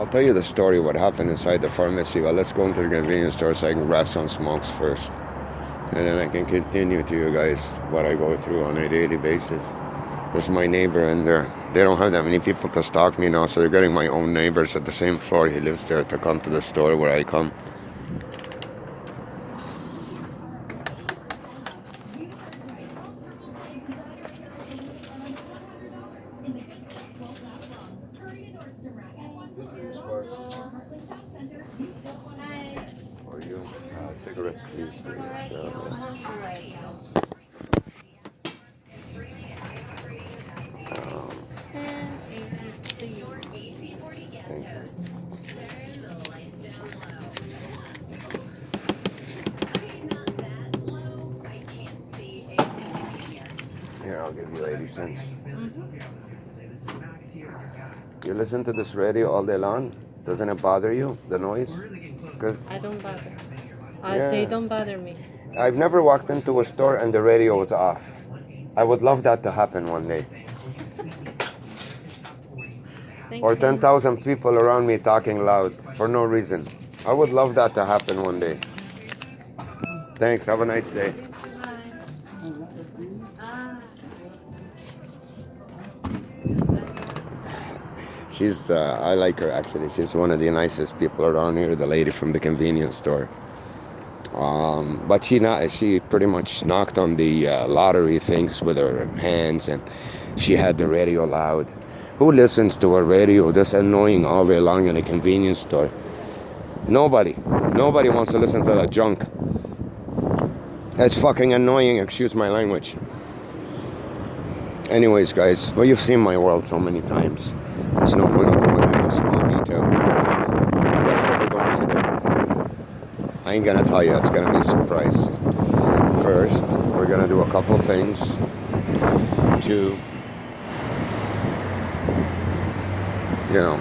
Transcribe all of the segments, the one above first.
I'll tell you the story, what happened inside the pharmacy. Well, let's go into the convenience store so I can grab some smokes first. And then I can continue to you guys what I go through on a daily basis. This is my neighbor, and they don't have that many people to stalk me now, so they're getting my own neighbors at the same floor. He lives there to come to the store where I come. For you, cigarettes, please. Here, I'll give you 80 cents. You listen to this radio all day long? Doesn't it bother you, the noise? Cause I don't bother. Yeah. They don't bother me. I've never walked into a store and the radio was off. I would love that to happen one day. Thank Or you. 10,000 people around me talking loud for no reason. I would love that to happen one day. Thanks, have a nice day. She's, I like her actually. She's one of the nicest people around here, the lady from the convenience store. But she pretty much knocked on the lottery things with her hands, and she had the radio loud. Who listens to a radio this annoying all day long in a convenience store? Nobody. Nobody wants to listen to that junk. That's fucking annoying, excuse my language. Anyways, guys, well, you've seen my world so many times. There's no point in going into small detail. That's what we're going to do. I ain't gonna tell you, it's gonna be a surprise. First, we're gonna do a couple things to, you know,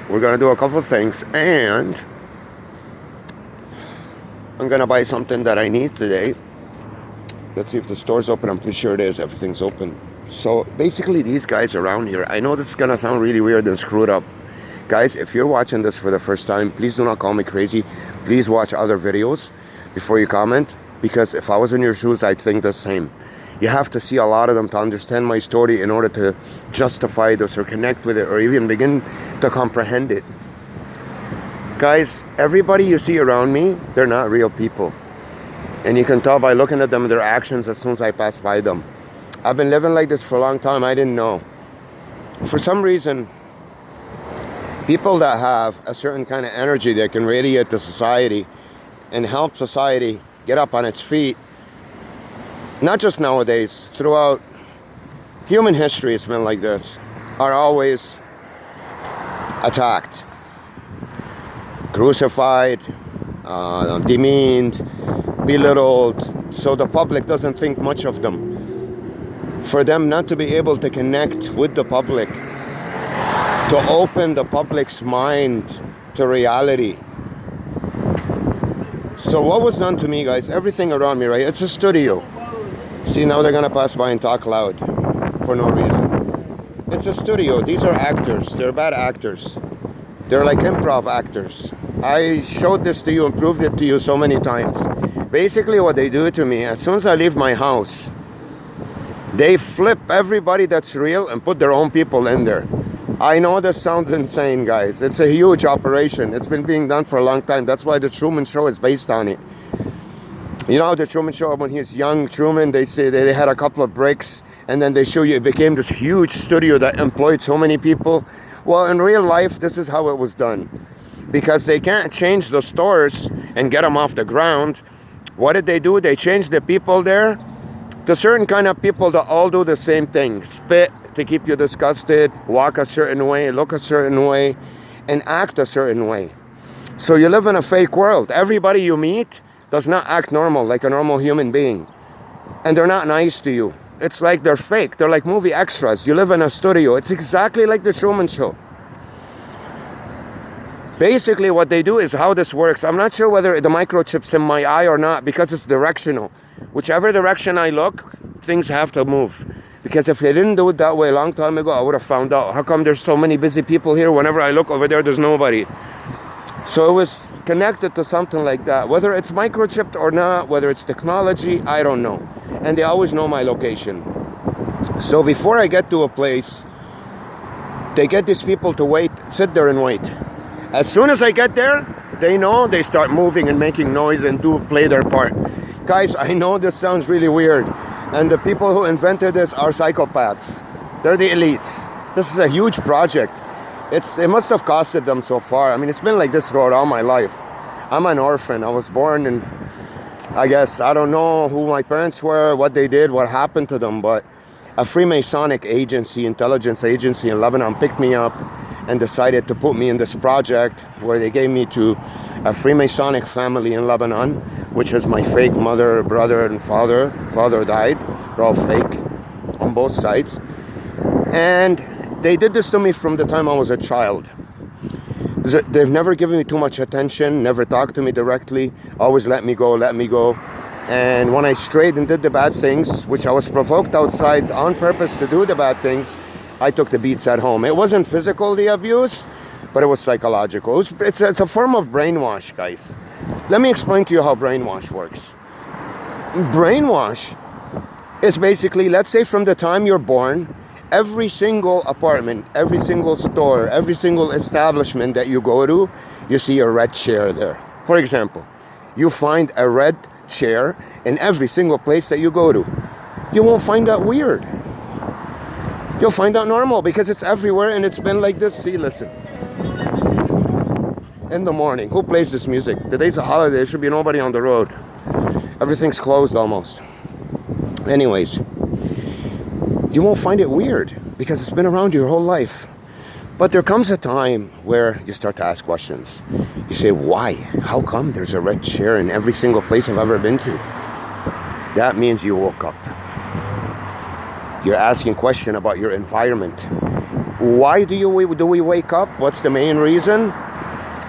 we're gonna do a couple things, and I'm gonna buy something that I need today. Let's see if the store's open. I'm pretty sure it is. Everything's open. So basically, these guys around here, I know this is gonna sound really weird and screwed up. Guys, if you're watching this for the first time, please do not call me crazy. Please watch other videos before you comment, because if I was in your shoes, I'd think the same. You have to see a lot of them to understand my story in order to justify this or connect with it or even begin to comprehend it. Guys, everybody you see around me, they're not real people. And you can tell by looking at them and their actions as soon as I pass by them. I've been living like this for a long time. I didn't know. For some reason, people that have a certain kind of energy that can radiate to society and help society get up on its feet, not just nowadays, throughout human history it's been like this, are always attacked, crucified, demeaned, belittled, so the public doesn't think much of them. For them not to be able to connect with the public, to open the public's mind to reality. So what was done to me, guys, everything around me, right? It's a studio. See, now they're gonna pass by and talk loud for no reason. It's a studio. These are actors. They're bad actors. They're like improv actors. I showed this to you and proved it to you so many times. Basically what they do to me, as soon as I leave my house, they flip everybody that's real and put their own people in there. I know this sounds insane, guys. It's a huge operation. It's been being done for a long time. That's why the Truman Show is based on it. You know, the Truman Show, when he was young, Truman, they say they had a couple of breaks, and then they show you it became this huge studio that employed so many people. Well, in real life, this is how it was done. Because they can't change the stores and get them off the ground. What did they do? They changed the people there to certain kind of people that all do the same thing. Spit to keep you disgusted, walk a certain way, look a certain way, and act a certain way. So you live in a fake world. Everybody you meet does not act normal, like a normal human being. And they're not nice to you. It's like they're fake. They're like movie extras. You live in a studio. It's exactly like the Truman Show. Basically, what they do is how this works. I'm not sure whether the microchip's in my eye or not because it's directional. Whichever direction I look, things have to move. Because if they didn't do it that way a long time ago, I would have found out. How come there's so many busy people here? Whenever I look over there, there's nobody. So it was connected to something like that. Whether it's microchipped or not, whether it's technology, I don't know. And they always know my location. So before I get to a place, they get these people to wait, sit there and wait. As soon as I get there, they know, they start moving and making noise and play their part. Guys, I know this sounds really weird. And the people who invented this are psychopaths. They're the elites. This is a huge project. It must have costed them so far. I mean, it's been like this road all my life. I'm an orphan. I was born in, I guess, I don't know who my parents were, what they did, what happened to them, but a Freemasonic agency, intelligence agency in Lebanon picked me up and decided to put me in this project where they gave me to a Freemasonic family in Lebanon, which is my fake mother, brother, and father. Father died. They're all fake on both sides. And they did this to me from the time I was a child. They've never given me too much attention, never talked to me directly, always let me go. And when I strayed and did the bad things, which I was provoked outside on purpose to do the bad things, I took the beats at home. It wasn't physical, the abuse, but it was psychological. It's a form of brainwash, guys. Let me explain to you how brainwash works. Brainwash is basically, let's say from the time you're born, every single apartment, every single store, every single establishment that you go to, you see a red chair there. For example, you find a red chair in every single place that you go to. You won't find that weird. You'll find that normal because it's everywhere and it's been like this. See, listen. In the morning, who plays this music? The day's a holiday, there should be nobody on the road. Everything's closed almost. Anyways, you won't find it weird because it's been around you your whole life. But there comes a time where you start to ask questions. You say, why? How come there's a red chair in every single place I've ever been to? That means you woke up. You're asking questions about your environment. Why do we wake up? What's the main reason?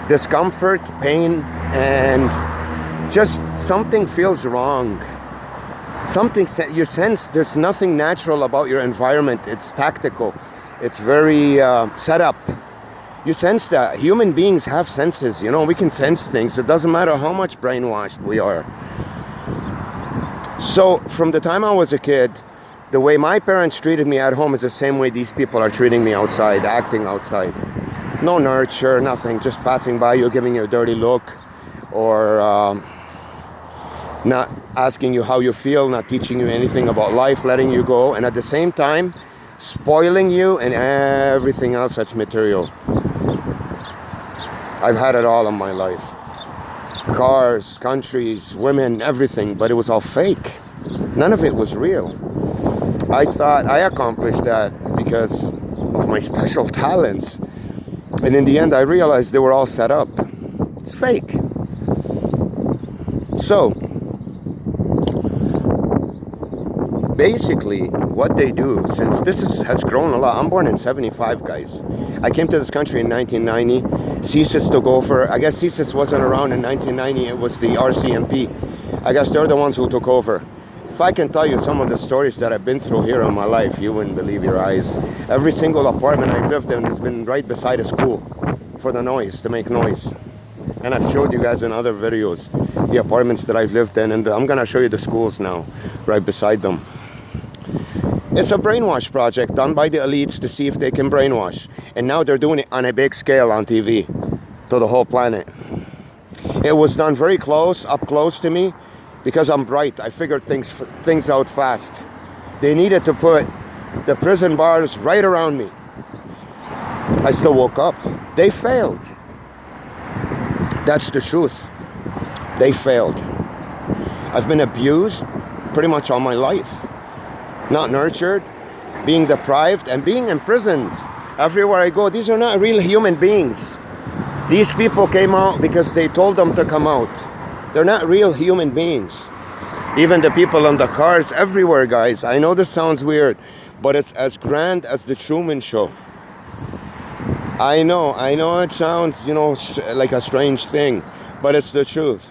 Discomfort, pain, and just something feels wrong. Something you sense there's nothing natural about your environment. It's tactical. It's very set up. You sense that. Human beings have senses. You know, we can sense things. It doesn't matter how much brainwashed we are. So from the time I was a kid, the way my parents treated me at home is the same way these people are treating me outside, acting outside. No nurture, nothing. Just passing by you, giving you a dirty look, or not asking you how you feel, not teaching you anything about life, letting you go, and at the same time, spoiling you and everything else that's material. I've had it all in my life. Cars, countries, women, everything, but it was all fake. None of it was real. I thought I accomplished that because of my special talents. And in the end, I realized they were all set up. It's fake. So, basically, what they do, since this has grown a lot, I'm born in 75, guys. I came to this country in 1990. CSIS took over. I guess CSIS wasn't around in 1990. It was the RCMP. I guess they're the ones who took over. If I can tell you some of the stories that I've been through here in my life, you wouldn't believe your eyes. Every single apartment I've lived in has been right beside a school for the noise, to make noise. And I've showed you guys in other videos the apartments that I've lived in, and I'm gonna show you the schools now, right beside them. It's a brainwash project done by the elites to see if they can brainwash. And now they're doing it on a big scale on TV to the whole planet. It was done very close, up close to me, because I'm bright. I figured things out fast. They needed to put the prison bars right around me. I still woke up. They failed. That's the truth. They failed. I've been abused pretty much all my life. Not nurtured, being deprived, and being imprisoned. Everywhere I go, these are not real human beings. These people came out because they told them to come out. They're not real human beings. Even the people on the cars, everywhere, guys. I know this sounds weird, but it's as grand as the Truman Show. I know it sounds, like a strange thing, but it's the truth.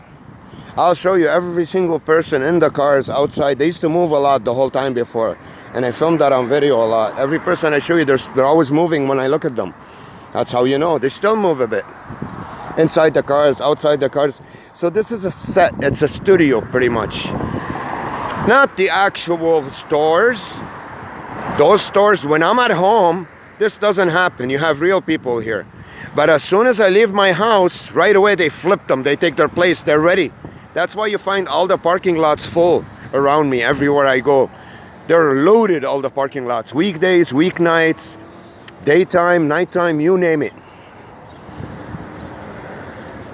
I'll show you every single person in the cars outside. They used to move a lot the whole time before, and I filmed that on video a lot. Every person I show you, they're always moving when I look at them. That's how you know. They still move a bit. Inside the cars, outside the cars. So this is a set. It's a studio, pretty much. Not the actual stores. Those stores, when I'm at home, this doesn't happen. You have real people here. But as soon as I leave my house, right away they flip them. They take their place. They're ready. That's why you find all the parking lots full around me everywhere I go. They're loaded, all the parking lots. Weekdays, weeknights, daytime, nighttime, you name it.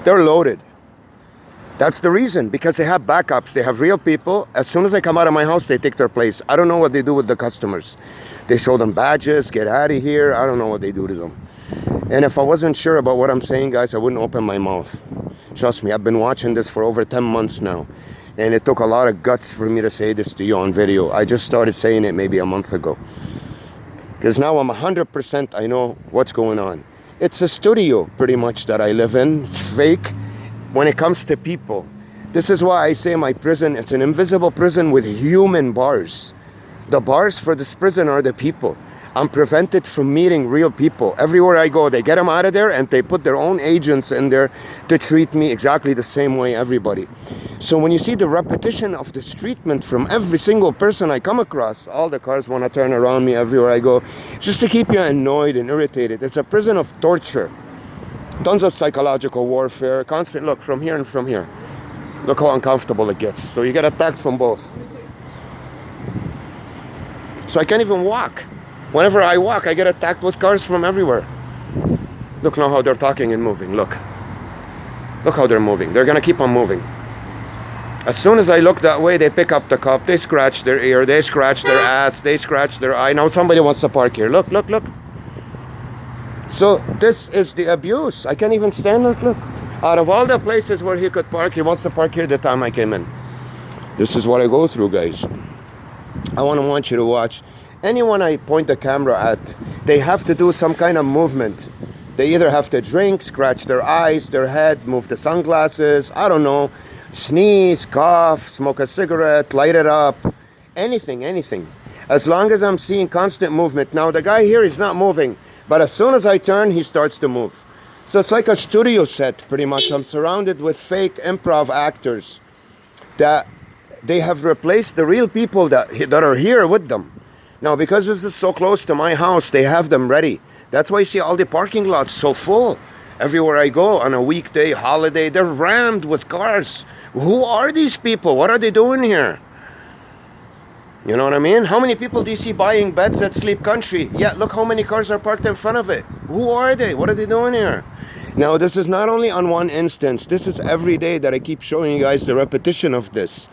They're loaded. That's the reason, because they have backups. They have real people. As soon as I come out of my house, they take their place. I don't know what they do with the customers. They show them badges, get out of here. I don't know what they do to them. And if I wasn't sure about what I'm saying, guys, I wouldn't open my mouth. Trust me, I've been watching this for over 10 months now. And it took a lot of guts for me to say this to you on video. I just started saying it maybe a month ago. Because now I'm 100%, I know what's going on. It's a studio, pretty much, that I live in. It's fake when it comes to people. This is why I say my prison, it's an invisible prison with human bars. The bars for this prison are the people. I'm prevented from meeting real people. Everywhere I go, they get them out of there and they put their own agents in there to treat me exactly the same way everybody. So when you see the repetition of this treatment from every single person I come across, all the cars want to turn around me everywhere I go, just to keep you annoyed and irritated. It's a prison of torture. Tons of psychological warfare, constant, look, from here and from here. Look how uncomfortable it gets. So you get attacked from both. So I can't even walk. Whenever I walk, I get attacked with cars from everywhere. Look now how they're talking and moving, look. Look how they're moving. They're gonna keep on moving. As soon as I look that way, they pick up the cup, they scratch their ear, they scratch their ass, they scratch their eye. Now somebody wants to park here. Look, look, look. So this is the abuse. I can't even stand, look. Out of all the places where he could park, he wants to park here the time I came in. This is what I go through, guys. I want you to watch. Anyone I point the camera at, they have to do some kind of movement. They either have to drink, scratch their eyes, their head, move the sunglasses, I don't know, sneeze, cough, smoke a cigarette, light it up, anything. As long as I'm seeing constant movement. Now the guy here is not moving, but as soon as I turn, he starts to move. So it's like a studio set, pretty much. I'm surrounded with fake improv actors that they have replaced the real people that are here with them. Now, because this is so close to my house, they have them ready. That's why you see all the parking lots so full. Everywhere I go on a weekday, holiday, they're rammed with cars. Who are these people? What are they doing here? You know what I mean? How many people do you see buying beds at Sleep Country? Yeah, look how many cars are parked in front of it. Who are they? What are they doing here? Now, this is not only on one instance. This is every day that I keep showing you guys the repetition of this.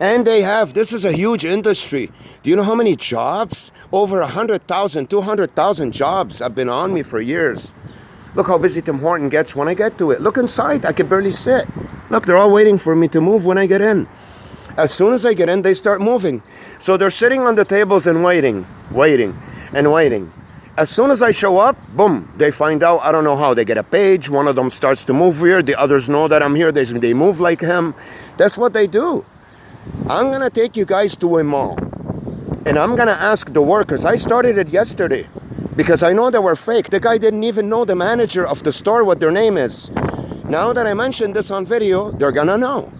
And this is a huge industry. Do you know how many jobs? Over 100,000, 200,000 jobs have been on me for years. Look how busy Tim Horton gets when I get to it. Look inside, I can barely sit. Look, they're all waiting for me to move when I get in. As soon as I get in, they start moving. So they're sitting on the tables and waiting. As soon as I show up, boom, they find out, I don't know how, they get a page, one of them starts to move weird, the others know that I'm here, they move like him. That's what they do. I'm gonna take you guys to a mall and I'm gonna ask the workers. I started it yesterday because I know they were fake. The guy didn't even know the manager of the store what their name is. Now that I mentioned this on video, they're gonna know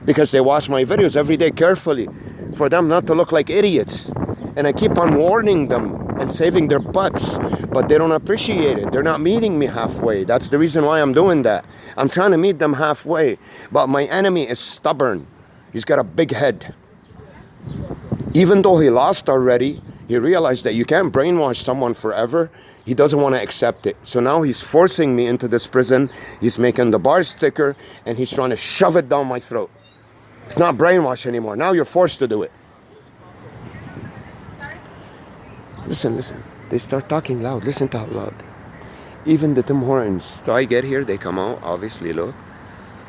because they watch my videos every day carefully for them not to look like idiots. And I keep on warning them and saving their butts, but they don't appreciate it. They're not meeting me halfway. That's the reason why I'm doing that. I'm trying to meet them halfway, but my enemy is stubborn. He's got a big head. Even though he lost already, he realized that you can't brainwash someone forever. He doesn't want to accept it. So now he's forcing me into this prison. He's making the bars thicker and he's trying to shove it down my throat. It's not brainwash anymore. Now you're forced to do it. Listen. They start talking loud. Listen to how loud. Even the Tim Hortons. So I get here, they come out, obviously, look.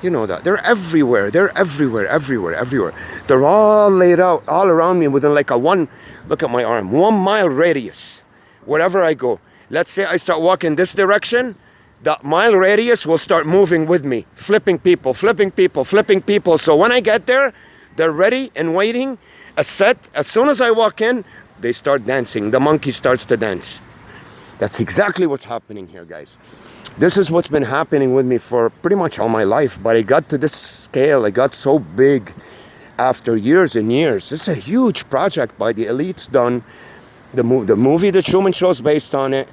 You know that. They're everywhere. They're everywhere. They're all laid out, all around me within like look at my arm, 1 mile radius, wherever I go. Let's say I start walking this direction, the mile radius will start moving with me, flipping people, flipping people, flipping people. So when I get there, they're ready and waiting. A set, as soon as I walk in, they start dancing. The monkey starts to dance. That's exactly what's happening here, guys. This is what's been happening with me for pretty much all my life. But it got to this scale. It got so big after years and years. This is a huge project by the elites done. The movie The Truman Show is based on it.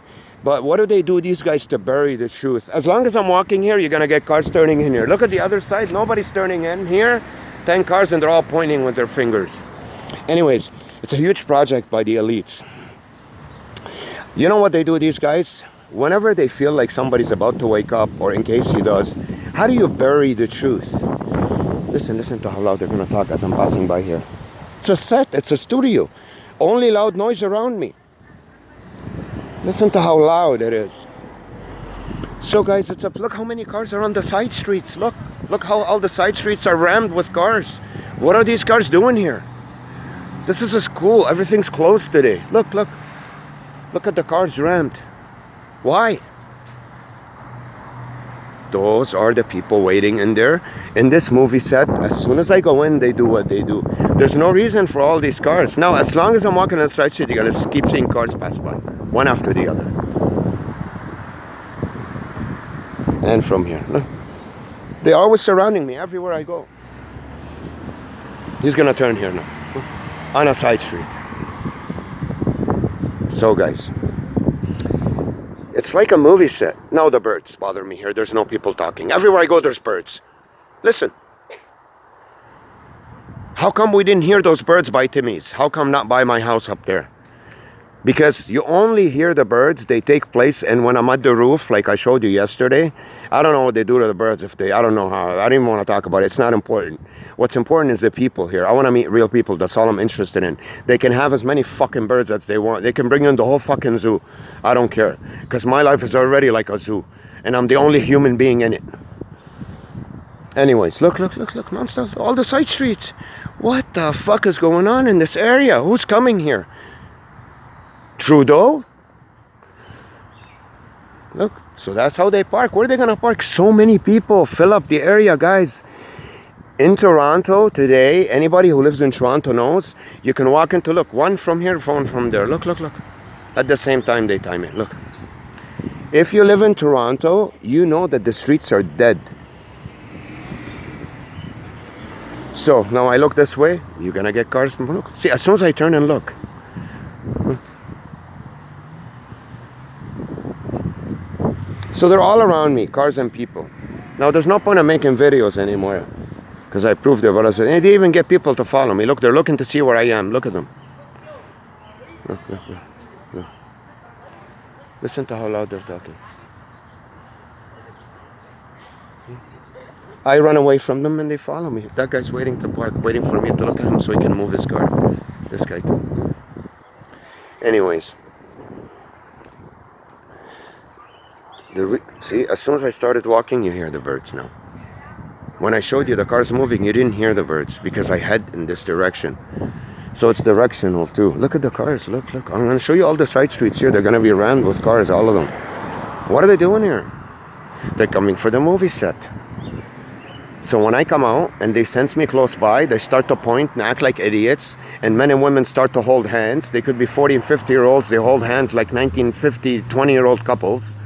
But what do they do, these guys, to bury the truth? As long as I'm walking here, you're going to get cars turning in here. Look at the other side. Nobody's turning in here. 10 cars, and they're all pointing with their fingers. Anyways, it's a huge project by the elites. You know what they do, these guys? Whenever they feel like somebody's about to wake up, or in case he does, how do you bury the truth? Listen to how loud they're going to talk as I'm passing by here. It's a set. It's a studio. Only loud noise around me. Listen to how loud it is. So guys, it's up. Look how many cars are on the side streets. Look how all the side streets are rammed with cars. What are these cars doing here? This is a school. Everything's closed today. Look at the cars rammed. Why? Those are the people waiting in there. In this movie set, as soon as I go in, they do what they do. There's no reason for all these cars. Now, as long as I'm walking on the side street, you're going to keep seeing cars pass by, one after the other. And from here, look. They're always surrounding me everywhere I go. He's going to turn here now, on a side street. So, guys, it's like a movie set. Now the birds bother me here. There's no people talking. Everywhere I go, there's birds. Listen. How come we didn't hear those birds by Timmy's? How come not by my house up there? Because you only hear the birds. They take place, and when I'm at the roof, like I showed you yesterday, I don't know what they do to the birds. I don't know how. I don't even want to talk about it. It's not important. What's important is the people here. I want to meet real people. That's all I'm interested in. They can have as many fucking birds as they want. They can bring in the whole fucking zoo. I don't care. Because my life is already like a zoo. And I'm the only human being in it. Anyways, look, nonstop. All the side streets. What the fuck is going on in this area? Who's coming here? Trudeau? Look, so that's how they park. Where are they going to park? So many people fill up the area, guys. In Toronto today, anybody who lives in Toronto knows, you can walk into, look, one from here, one from there. Look. At the same time they time it. Look. If you live in Toronto, you know that the streets are dead. So now I look this way, you're going to get cars. Look. See, as soon as I turn and look. So they're all around me, cars and people. Now there's no point in making videos anymore, because I proved it. But I said, hey, they even get people to follow me. Look, they're looking to see where I am. Look at them. Look. Listen to how loud they're talking. I run away from them and they follow me. That guy's waiting to park, waiting for me to look at him so he can move his car. This guy too. Anyways. See, as soon as I started walking, you hear the birds now. When I showed you the cars moving, you didn't hear the birds because I head in this direction. So it's directional too. Look at the cars. Look. I'm going to show you all the side streets here. They're going to be rammed with cars, all of them. What are they doing here? They're coming for the movie set. So when I come out and they sense me close by, they start to point and act like idiots. And men and women start to hold hands. They could be 40 and 50-year-olds. They hold hands like 1950, 20-year-old couples.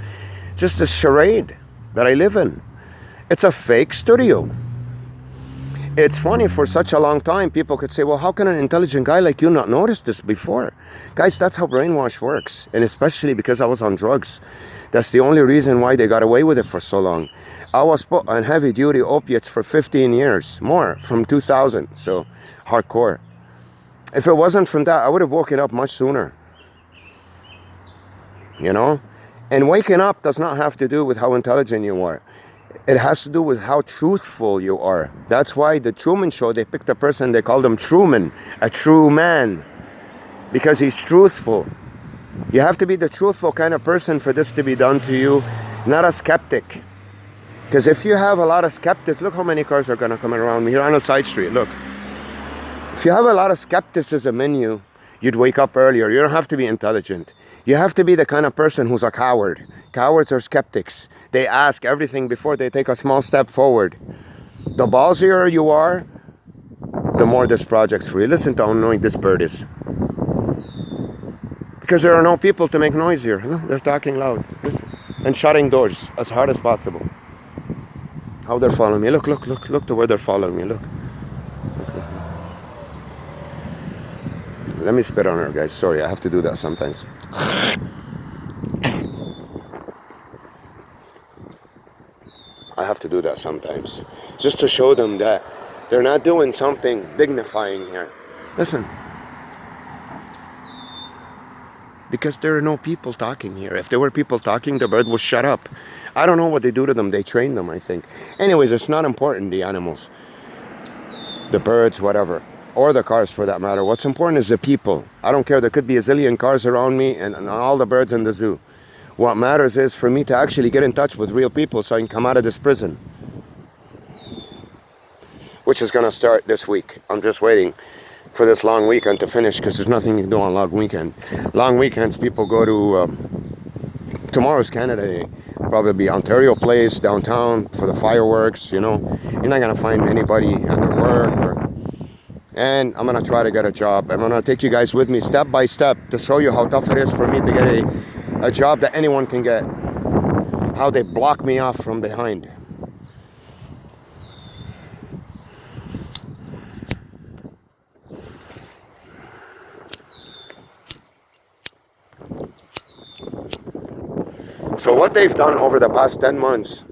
Just a charade that I live in. It's a fake studio. It's funny, for such a long time, people could say, well, how can an intelligent guy like you not notice this before? Guys, that's how brainwash works. And especially because I was on drugs. That's the only reason why they got away with it for so long. I was put on heavy-duty opiates for 15 years, more, from 2000. So, hardcore. If it wasn't from that, I would have woken up much sooner. You know? And waking up does not have to do with how intelligent you are. It has to do with how truthful you are. That's why the Truman Show, they picked a person, they called him Truman, a true man, because he's truthful. You have to be the truthful kind of person for this to be done to you, not a skeptic. Because if you have a lot of skeptics, look how many cars are going to come around me here on a side street, look. If you have a lot of skepticism in you, you'd wake up earlier. You don't have to be intelligent. You have to be the kind of person who's a coward. Cowards are skeptics. They ask everything before they take a small step forward. The ballsier you are, the more this project's for you. Listen to how annoying this bird is. Because there are no people to make noise here. No, they're talking loud. Listen. And shutting doors as hard as possible. How they're following me. Look to where they're following me. Look. Let me spit on her, guys. Sorry, I have to do that sometimes. I have to do that sometimes. Just to show them that they're not doing something dignifying here. Listen. Because there are no people talking here. If there were people talking, the bird would shut up. I don't know what they do to them. They train them, I think. Anyways, it's not important, the animals. The birds, whatever. Or the cars, for that matter. What's important is the people. I don't care. There could be a zillion cars around me and all the birds in the zoo. What matters is for me to actually get in touch with real people so I can come out of this prison. Which is going to start this week. I'm just waiting for this long weekend to finish because there's nothing you can do on long weekend. Long weekends, people go to... tomorrow's Canada Day. Probably be Ontario Place, downtown, for the fireworks, you know. You're not going to find anybody at their work. And I'm going to try to get a job. I'm going to take you guys with me step by step to show you how tough it is for me to get a job that anyone can get. How they block me off from behind. So what they've done over the past 10 months,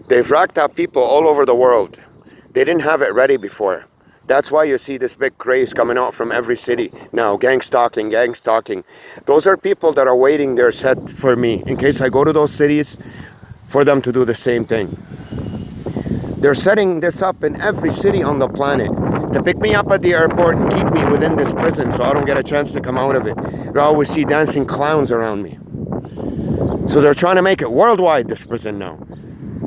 they've racked up people all over the world. They didn't have it ready before. That's why you see this big craze coming out from every city now. Gang stalking. Those are people that are waiting there set for me in case I go to those cities for them to do the same thing. They're setting this up in every city on the planet to pick me up at the airport and keep me within this prison so I don't get a chance to come out of it. I always see dancing clowns around me. So they're trying to make it worldwide, this prison now.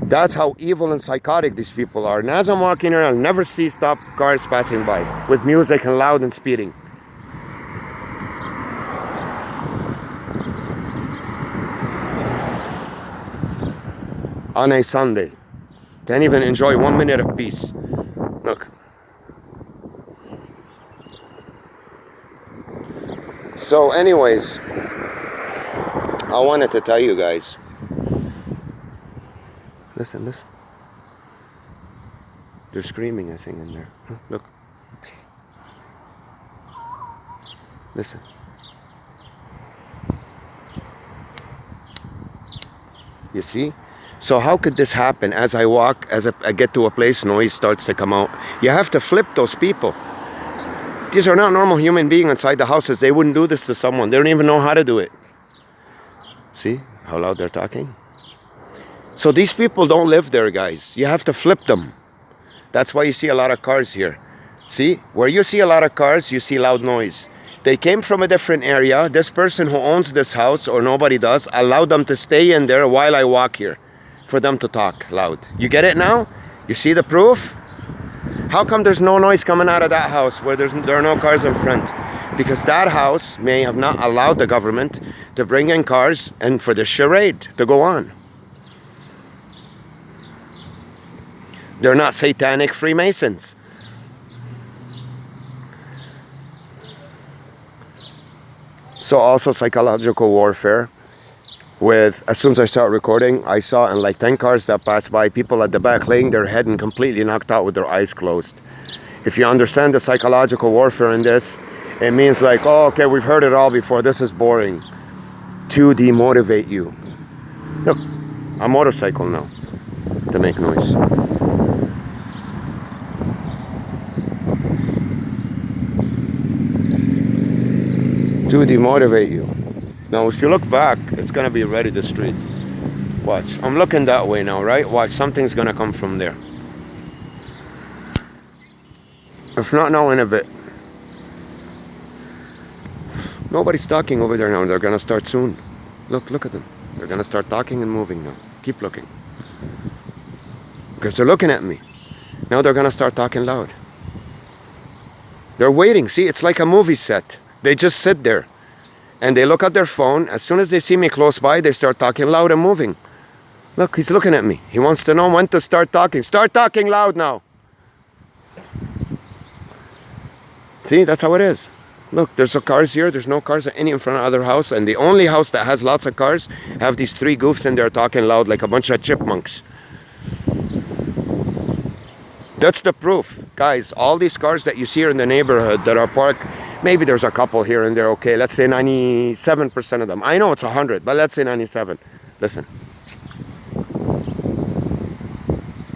That's how evil and psychotic these people are. And as I'm walking around, I'll never see stop cars passing by with music and loud and speeding. On a Sunday. Can't even enjoy 1 minute of peace. Look. So anyways, I wanted to tell you guys. Listen. They're screaming, I think, in there. Look. Listen. You see? So how could this happen? As I walk, as I get to a place, noise starts to come out. You have to flip those people. These are not normal human beings inside the houses. They wouldn't do this to someone. They don't even know how to do it. See how loud they're talking? So these people don't live there, guys. You have to flip them. That's why you see a lot of cars here. See? Where you see a lot of cars, you see loud noise. They came from a different area. This person who owns this house, or nobody does, allowed them to stay in there while I walk here for them to talk loud. You get it now? You see the proof? How come there's no noise coming out of that house where there are no cars in front? Because that house may have not allowed the government to bring in cars and for the charade to go on. They're not satanic Freemasons. So also psychological warfare. As soon as I start recording, I saw in like 10 cars that passed by, people at the back laying their head and completely knocked out with their eyes closed. If you understand the psychological warfare in this, it means like, oh, okay, we've heard it all before. This is boring. To demotivate you. Look, a motorcycle now to make noise. To demotivate you. Now, if you look back, it's going to be ready the street. Watch. I'm looking that way now, right? Watch. Something's going to come from there. If not now, in a bit. Nobody's talking over there now. They're going to start soon. Look at them. They're going to start talking and moving now. Keep looking. Because they're looking at me. Now they're going to start talking loud. They're waiting. See, it's like a movie set. They just sit there. And they look at their phone. As soon as they see me close by, they start talking loud and moving. Look, he's looking at me. He wants to know when to start talking. Start talking loud now. See, that's how it is. Look, there's no cars here. There's no cars any in front of other house. And the only house that has lots of cars have these three goofs in there talking loud like a bunch of chipmunks. That's the proof. Guys, all these cars that you see here in the neighborhood that are parked, maybe there's a couple here and there, okay, let's say 97% of them. I know it's 100, but let's say 97. Listen.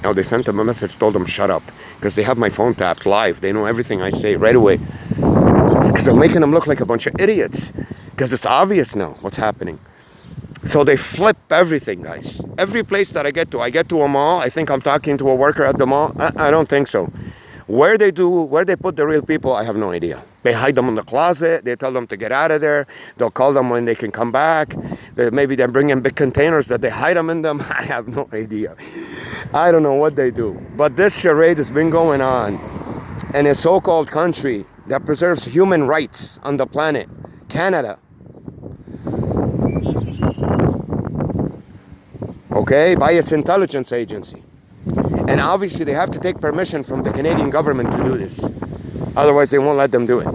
Now they sent them a message, told them shut up, because they have my phone tapped live. They know everything I say right away. Because I'm making them look like a bunch of idiots. Because it's obvious now what's happening. So they flip everything, guys. Every place that I get to a mall. I think I'm talking to a worker at the mall. I don't think so. Where they put the real people, I have no idea. They hide them in the closet. They tell them to get out of there. They'll call them when they can come back. Maybe they bring in big containers that they hide them in them. I have no idea. I don't know what they do. But this charade has been going on in a so-called country that preserves human rights on the planet, Canada. Okay, by its intelligence agency. And obviously they have to take permission from the Canadian government to do this. Otherwise they won't let them do it.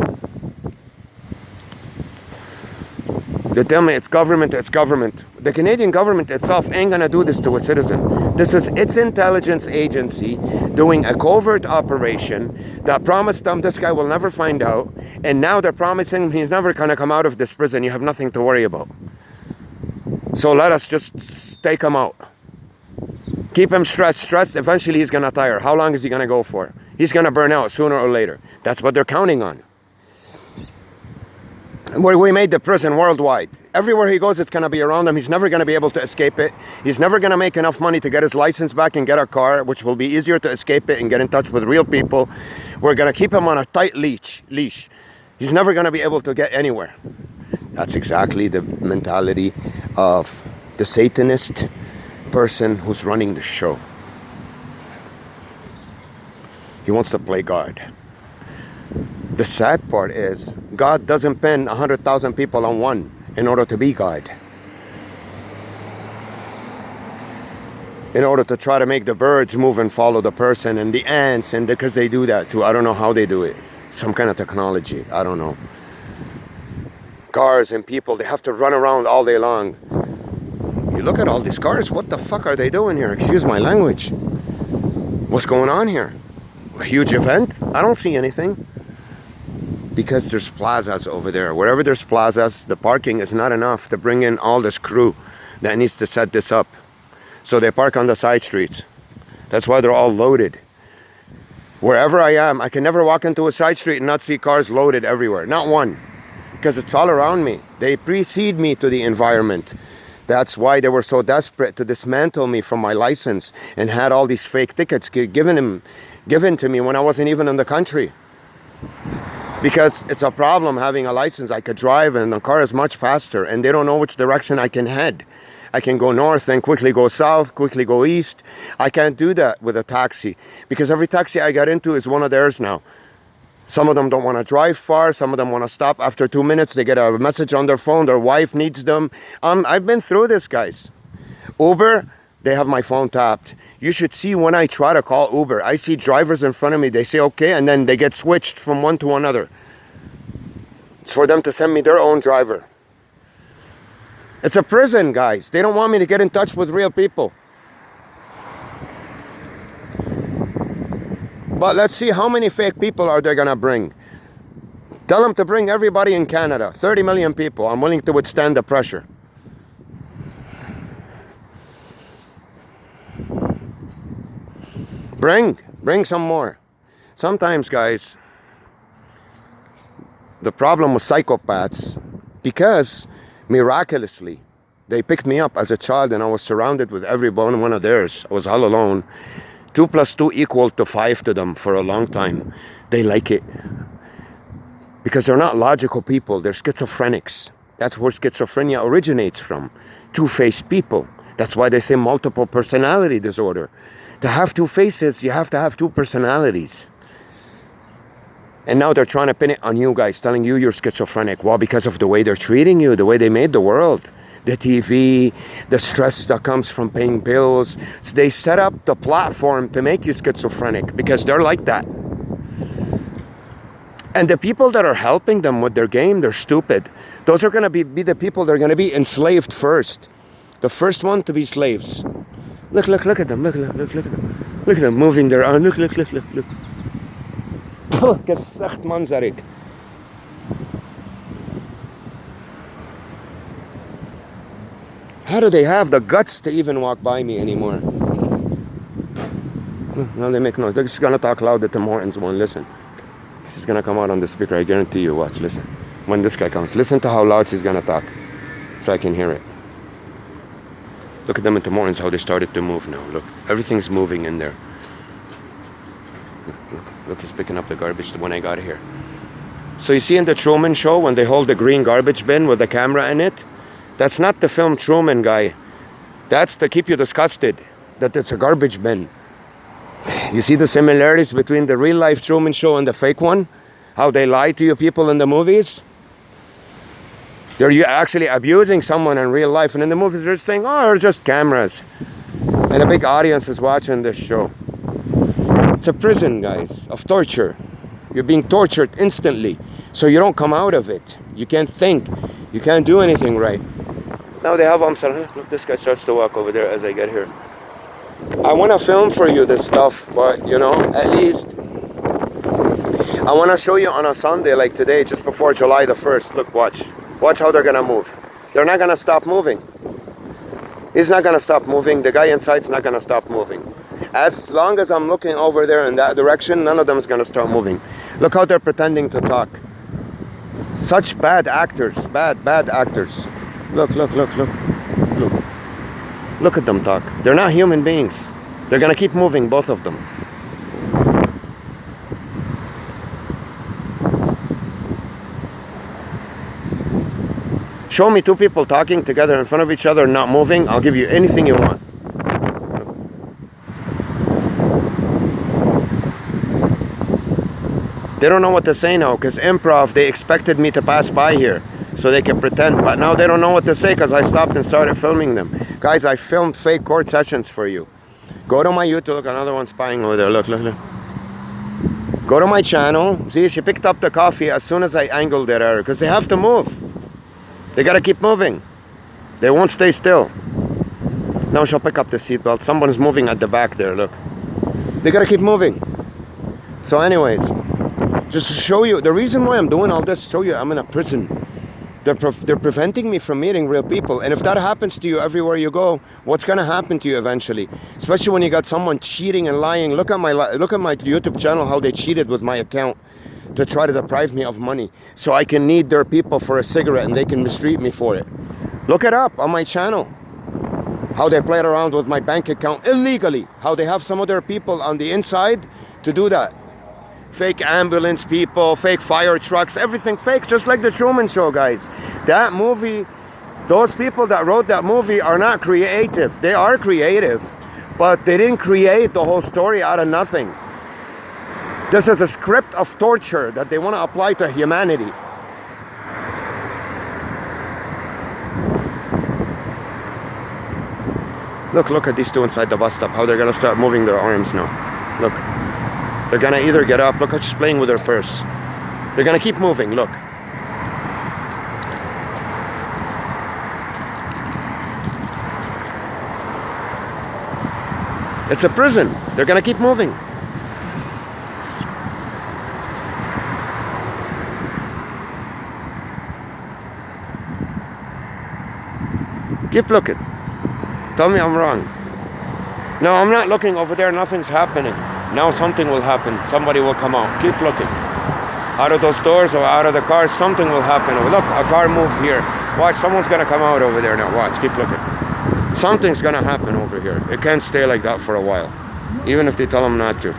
They tell me it's government, it's government. The Canadian government itself ain't gonna do this to a citizen. This is its intelligence agency doing a covert operation that promised them this guy will never find out. And now they're promising he's never gonna come out of this prison. You have nothing to worry about. So let us just take him out. Keep him stressed. Eventually he's gonna tire. How long is he gonna go for? He's gonna burn out sooner or later. That's what they're counting on. We made the prison worldwide. Everywhere he goes, it's gonna be around him. He's never gonna be able to escape it. He's never gonna make enough money to get his license back and get a car, which will be easier to escape it and get in touch with real people. We're gonna keep him on a tight leash. He's never gonna be able to get anywhere. That's exactly the mentality of the Satanist person who's running the show. He wants to play God. The sad part is God doesn't pin 100,000 people on one in order to be God. In order to try to make the birds move and follow the person, and the ants, and because they do that too. I don't know how they do it. Some kind of technology. I don't know. Cars and people, they have to run around all day long. You look at all these cars, what the fuck are they doing here? Excuse my language. What's going on here? A huge event? I don't see anything. Because there's plazas over there. Wherever there's plazas, the parking is not enough to bring in all this crew that needs to set this up. So they park on the side streets. That's why they're all loaded. Wherever I am, I can never walk into a side street and not see cars loaded everywhere. Not one. Because it's all around me. They precede me to the environment. That's why they were so desperate to dismantle me from my license and had all these fake tickets given to me when I wasn't even in the country. Because it's a problem having a license. I could drive and the car is much faster and they don't know which direction I can head. I can go north and quickly go south, quickly go east. I can't do that with a taxi because every taxi I get into is one of theirs now. Some of them don't want to drive far. Some of them want to stop after 2 minutes. They get a message on their phone. Their wife needs them. I've been through this, guys. Uber, they have my phone tapped. You should see when I try to call Uber. I see drivers in front of me. They say, okay, and then they get switched from one to another. It's for them to send me their own driver. It's a prison, guys. They don't want me to get in touch with real people. But let's see how many fake people are they gonna bring. Tell them to bring everybody in Canada. 30 million people. I'm willing to withstand the pressure. Bring some more. Sometimes, guys, the problem with psychopaths, because miraculously, they picked me up as a child and I was surrounded with every one of theirs. I was all alone. 2 + 2 = 5 to them for a long time. They like it. Because they're not logical people. They're schizophrenics. That's where schizophrenia originates from. Two-faced people. That's why they say multiple personality disorder. To have two faces, you have to have two personalities. And now they're trying to pin it on you guys, telling you you're schizophrenic. Well, because of the way they're treating you, the way they made the world. The TV, the stress that comes from paying bills. So they set up the platform to make you schizophrenic because they're like that. And the people that are helping them with their game, they're stupid. Those are going to be the people that are going to be enslaved first. The first one to be slaves. Look at them. Look at them. Look at them moving their arm. Look. كسخت منظرك. How do they have the guts to even walk by me anymore? Now they make noise. They're just gonna talk loud at Tim Hortons one. Listen. She's gonna come out on the speaker, I guarantee you. Watch, listen. When this guy comes, listen to how loud she's gonna talk. So I can hear it. Look at them at Tim Hortons, how they started to move now. Look, everything's moving in there. Look, he's picking up the garbage when I got here. So you see in the Truman Show, when they hold the green garbage bin with the camera in it, that's not the film Truman, guy. That's to keep you disgusted, that it's a garbage bin. You see the similarities between the real life Truman Show and the fake one? How they lie to you people in the movies? They're actually abusing someone in real life, and in the movies they're saying, oh, they're just cameras. And a big audience is watching this show. It's a prison, guys, of torture. You're being tortured instantly, so you don't come out of it. You can't think. You can't do anything right. Now they have look, this guy starts to walk over there as I get here. I want to film for you this stuff, but you know, at least I want to show you on a Sunday like today, just before July the 1st. Look, watch how they're gonna move. They're not gonna stop moving. He's not gonna stop moving. The guy inside's not gonna stop moving. As long as I'm looking over there in that direction, none of them is gonna start moving. Look how they're pretending to talk. Such bad actors, bad actors. Look. Look at them talk. They're not human beings. They're gonna keep moving, both of them. Show me two people talking together in front of each other, not moving. I'll give you anything you want. They don't know what to say now, because improv, they expected me to pass by here so they can pretend, but now they don't know what to say because I stopped and started filming them. Guys, I filmed fake court sessions for you. Go to my YouTube. Look, another one spying over there. Look. Go to my channel. See, she picked up the coffee as soon as I angled it at her, because they have to move. They gotta keep moving. They won't stay still. Now she'll pick up the seatbelt. Someone's moving at the back there, look. They gotta keep moving. So anyways, just to show you, the reason why I'm doing all this, show you I'm in a prison. They're preventing me from meeting real people. And if that happens to you everywhere you go, what's gonna happen to you eventually? Especially when you got someone cheating and lying. Look at my YouTube channel, how they cheated with my account to try to deprive me of money so I can need their people for a cigarette and they can mistreat me for it. Look it up on my channel. How they played around with my bank account illegally. How they have some of their people on the inside to do that. Fake ambulance people, fake fire trucks, everything fake, just like the Truman Show, guys. That movie, those people that wrote that movie are not creative. They are creative, but they didn't create the whole story out of nothing. This is a script of torture that they want to apply to humanity. Look at these two inside the bus stop, how they're going to start moving their arms now. Look. They're going to either get up. Look how she's playing with her purse. They're going to keep moving. Look. It's a prison. They're going to keep moving. Keep looking. Tell me I'm wrong. No, I'm not looking over there. Nothing's happening. Now something will happen. Somebody will come out. Keep looking. Out of those doors or out of the cars, something will happen. Look, a car moved here. Watch, someone's going to come out over there now. Watch, keep looking. Something's going to happen over here. It can't stay like that for a while, even if they tell them not to.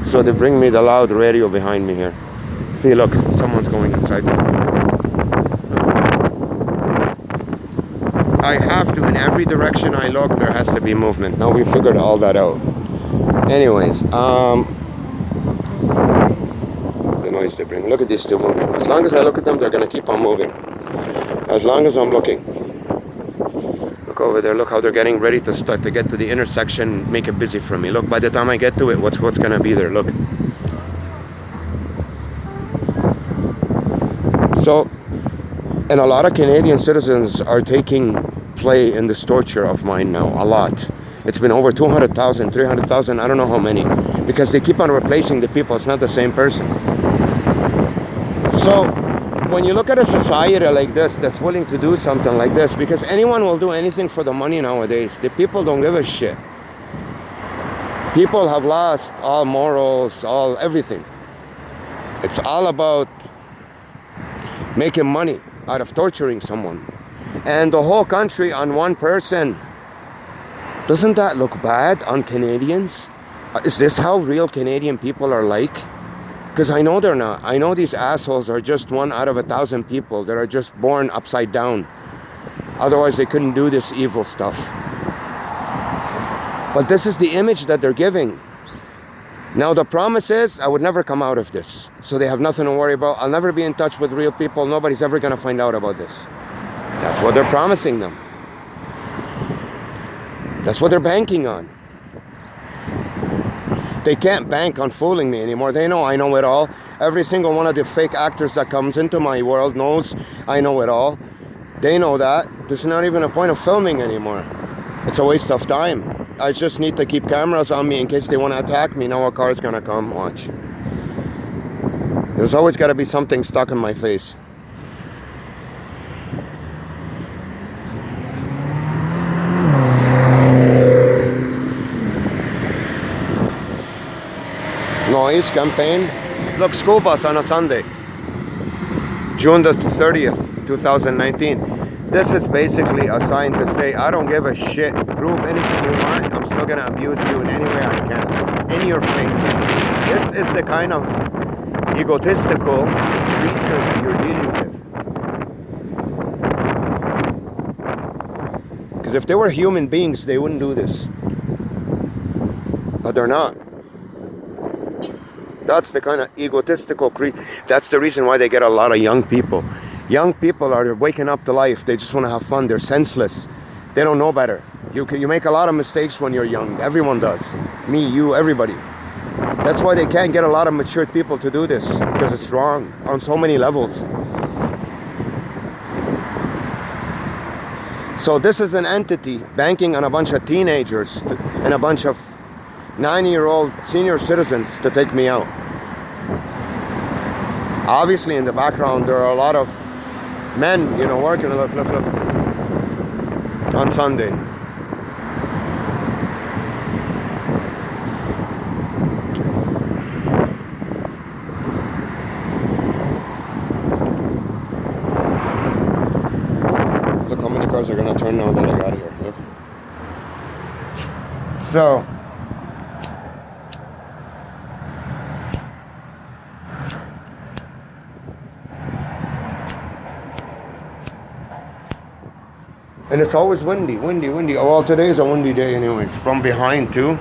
So they bring me the loud radio behind me here. See, look, someone's going inside. I have to, in every direction I look, there has to be movement. Now we figured all that out. Anyways, the noise they bring. Look at these two moving. As long as I look at them, they're going to keep on moving. As long as I'm looking. Look over there. Look how they're getting ready to start to get to the intersection. Make it busy for me. Look, by the time I get to it, what's going to be there? Look. So, and a lot of Canadian citizens are taking play in this torture of mine now. A lot. It's been over 200,000, 300,000, I don't know how many. Because they keep on replacing the people. It's not the same person. So, when you look at a society like this that's willing to do something like this, because anyone will do anything for the money nowadays. The people don't give a shit. People have lost all morals, all everything. It's all about making money out of torturing someone. And the whole country on one person. Doesn't that look bad on Canadians? Is this how real Canadian people are like? Because I know they're not. I know these assholes are just 1 out of 1,000 people that are just born upside down. Otherwise they couldn't do this evil stuff. But this is the image that they're giving. Now the promise is I would never come out of this. So they have nothing to worry about. I'll never be in touch with real people. Nobody's ever going to find out about this. That's what they're promising them. That's what they're banking on. They can't bank on fooling me anymore. They know I know it all. Every single one of the fake actors that comes into my world knows I know it all. They know that. There's not even a point of filming anymore. It's a waste of time. I just need to keep cameras on me in case they want to attack me. Now a car is going to come. Watch. There's always got to be something stuck in my face. Noise campaign. Look, school bus on a Sunday. June the 30th, 2019. This is basically a sign to say, I don't give a shit. Prove anything you want. I'm still going to abuse you in any way I can. In your face. This is the kind of egotistical creature that you're dealing with. Because if they were human beings, they wouldn't do this. But they're not. That's the kind of egotistical creature. That's the reason why they get a lot of young people. Young people are waking up to life. They just want to have fun. They're senseless. They don't know better. You make a lot of mistakes when you're young. Everyone does. Me, you, everybody. That's why they can't get a lot of matured people to do this. Because it's wrong on so many levels. So this is an entity banking on a bunch of teenagers and a bunch of 9-year-old senior citizens to take me out. Obviously in the background there are a lot of men, you know, working. Look on Sunday. Look how many cars are gonna turn now that I got here. Look. So and it's always windy. Oh, well, today's a windy day anyways. From behind too.